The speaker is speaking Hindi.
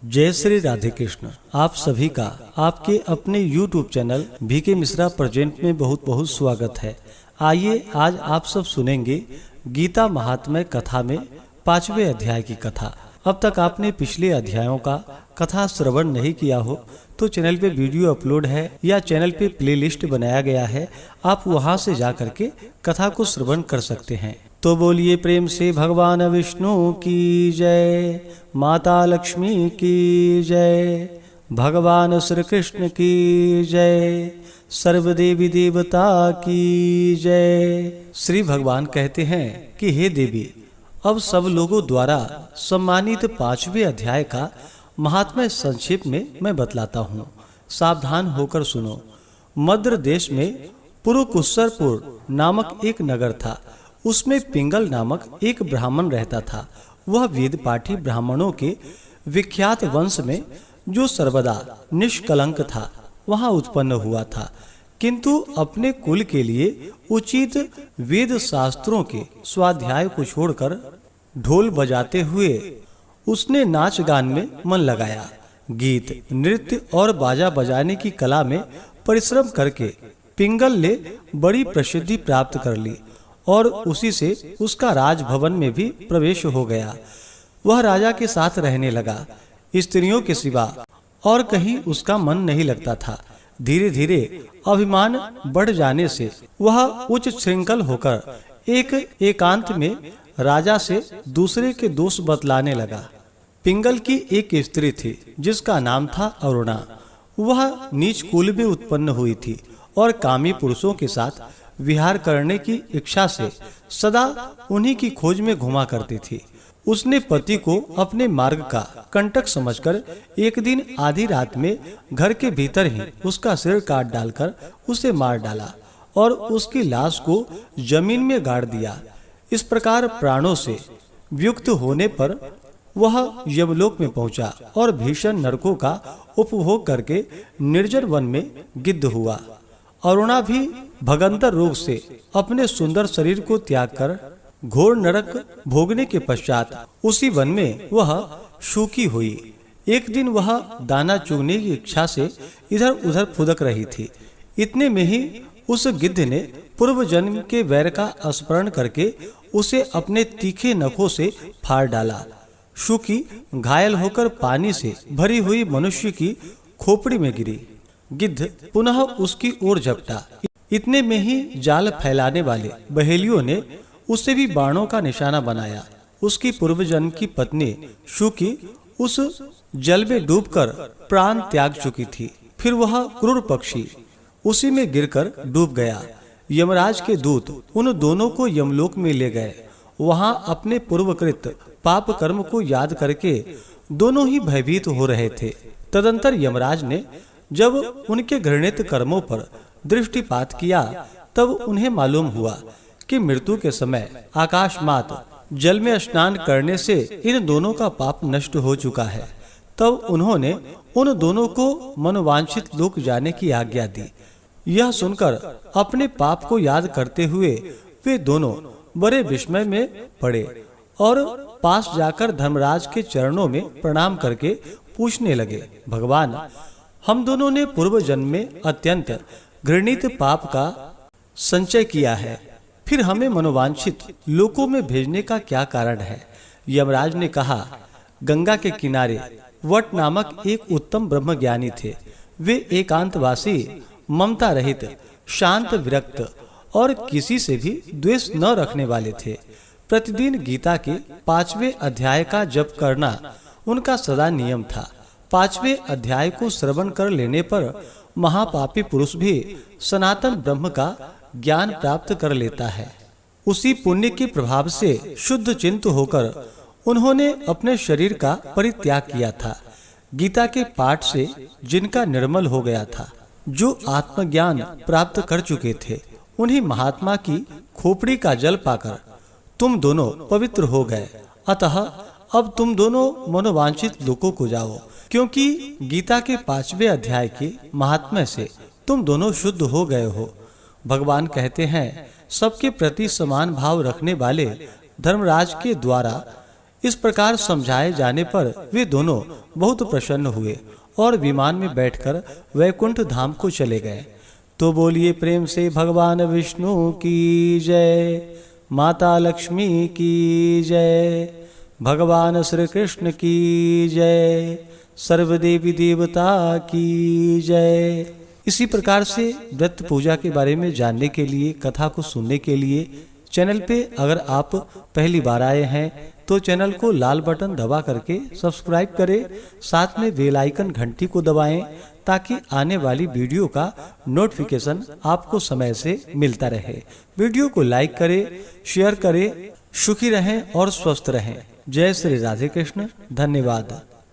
जय श्री राधे कृष्ण। आप सभी का आपके अपने YouTube channel BK Mishra present में बहुत बहुत स्वागत है। आइए आज आप सब सुनेंगे गीता महात्म्य कथा में 5वें अध्याय की कथा। अब तक आपने पिछले अध्यायों का कथा श्रवण नहीं किया हो तो चैनल पे वीडियो अपलोड है या चैनल पे प्लेलिस्ट बनाया गया है, आप वहां से जा करके कथा को श्रवण कर सकते हैं। तो बोलिए प्रेम से भगवान विष्णु की जय, माता लक्ष्मी की जय, भगवान श्री कृष्ण की जय, सर्वदेवी देवता की जय। श्री भगवान कहते हैं कि हे देवी, अब सब लोगों द्वारा सम्मानित 5वें अध्याय का महात्म्य संक्षेप में मैं बतलाता हूँ, सावधान होकर सुनो। मद्र देश में पुरुकुस्सरपुर नामक एक नगर था। उसमें पिंगल नामक एक ब्राह्मण रहता था। वह वेद पाठी ब्राह्मणों के विख्यात वंश में जो सर्वदा निष्कलंक था वहां उत्पन्न हुआ था, किंतु अपने कुल के लिए उचित वेद शास्त्रों के स्वाध्याय को छोड़कर ढोल बजाते हुए उसने नाच गान में मन लगाया। गीत, नृत्य और बाजा बजाने की कला में परिश्रम करके पिंगल ने बड़ी प्रसिद्धि प्राप्त कर ली और उसी से उसका राजभवन में भी प्रवेश हो गया। वह राजा के साथ रहने लगा। स्त्रियों के सिवा और कहीं उसका मन नहीं लगता था। धीरे धीरे अभिमान बढ़ जाने से वह उच्च श्रृंखल होकर एक एकांत में राजा से दूसरे के दोष बतलाने लगा। पिंगल की एक स्त्री थी जिसका नाम था अरुणा। वह नीच कुल में उत्पन्न हुई थी और कामी पुरुषों के साथ विहार करने की इच्छा से सदा उन्हीं की खोज में घुमा करती थी। उसने पति को अपने मार्ग का कंटक समझकर एक दिन आधी रात में घर के भीतर ही उसका सिर काट डालकर उसे मार डाला और उसकी लाश को जमीन में गाड़ दिया। इस प्रकार प्राणों से वियुक्त होने पर वह यमलोक में पहुंचा और भीषण नरकों का उपभोग करके निर्जन वन में गिद्ध हुआ। अरुणा भी भगंतर रोग से अपने सुंदर शरीर को त्याग कर घोर नरक भोगने के पश्चात उसी वन में वह शूकी हुई। एक दिन वह दाना चुगने की इच्छा से इधर उधर फुदक रही थी। इतने में ही उस गिद्ध ने पूर्व जन्म के वैर का स्मरण करके उसे अपने तीखे नखों से फाड़ डाला। शूकी घायल होकर पानी से भरी हुई मनुष्य की खोपड़ी में गिरी। गिद्ध पुनः उसकी ओर झपटा। इतने में ही जाल फैलाने वाले बहेलियों ने उसे भी बाणों का निशाना बनाया। उसकी पूर्व जन्म की पत्नी शूकी उस जल में डूबकर प्राण त्याग चुकी थी। फिर वह क्रूर पक्षी उसी में गिरकर डूब गया। यमराज के दूत उन दोनों को यमलोक में ले गए। वहां अपने पूर्वकृत पाप कर्म को याद करके दोनों ही भयभीत हो रहे थे। तदंतर यमराज ने जब उनके घृणित कर्मों पर दृष्टिपात किया तब उन्हें मालूम हुआ कि मृत्यु के समय आकाशमात जल में स्नान करने से इन दोनों का पाप नष्ट हो चुका है। तब उन्होंने उन दोनों को मनोवांछित लोक जाने की आज्ञा दी। यह सुनकर अपने पाप को याद करते हुए वे दोनों बड़े विस्मय में पड़े और पास जाकर धर्मराज के चरणों में प्रणाम करके पूछने लगे, भगवान, हम दोनों ने पूर्व जन्म में अत्यंत घृणित पाप का संचय किया है, फिर हमें मनोवांछित लोकों में भेजने का क्या कारण है? यमराज ने कहा, गंगा के किनारे वट नामक एक उत्तम ब्रह्मज्ञानी थे। वे एकांतवासी, ममता रहित, शांत, विरक्त और किसी से भी द्वेष न रखने वाले थे। प्रतिदिन गीता के 5वें अध्याय का जप करना उनका सदा नियम था। 5वें अध्याय को श्रवण कर लेने पर महापापी पुरुष भी सनातन ब्रह्म का ज्ञान प्राप्त कर लेता है। उसी पुण्य के प्रभाव से शुद्ध चित्त होकर उन्होंने अपने शरीर का परित्याग किया था। गीता के पाठ से जिनका निर्मल हो गया था, जो आत्मज्ञान प्राप्त कर चुके थे, उन्हीं महात्मा की खोपड़ी का जल पाकर तुम दोनों पवित्र हो गए। अतः अब तुम दोनों मनोवांछित लोकों को जाओ, क्योंकि गीता के 5वें अध्याय के महात्म्य से तुम दोनों शुद्ध हो गए हो। भगवान कहते हैं, सबके प्रति समान भाव रखने वाले धर्मराज के द्वारा इस प्रकार समझाए जाने पर वे दोनों बहुत प्रसन्न हुए और विमान में बैठकर वैकुंठ धाम को चले गए। तो बोलिए प्रेम से भगवान विष्णु की जय, माता लक्ष्मी की जय, भगवान श्री कृष्ण की जय, सर्वदेवी देवता की जय। इसी प्रकार से व्रत पूजा के बारे में जानने के लिए, कथा को सुनने के लिए चैनल पे अगर आप पहली बार आए हैं तो चैनल को लाल बटन दबा करके सब्सक्राइब करें, साथ में बेल आइकन घंटी को दबाएं ताकि आने वाली वीडियो का नोटिफिकेशन आपको समय से मिलता रहे। वीडियो को लाइक करें, शेयर करें। सुखी रहें और स्वस्थ रहें। जय श्री राधे कृष्ण। धन्यवाद।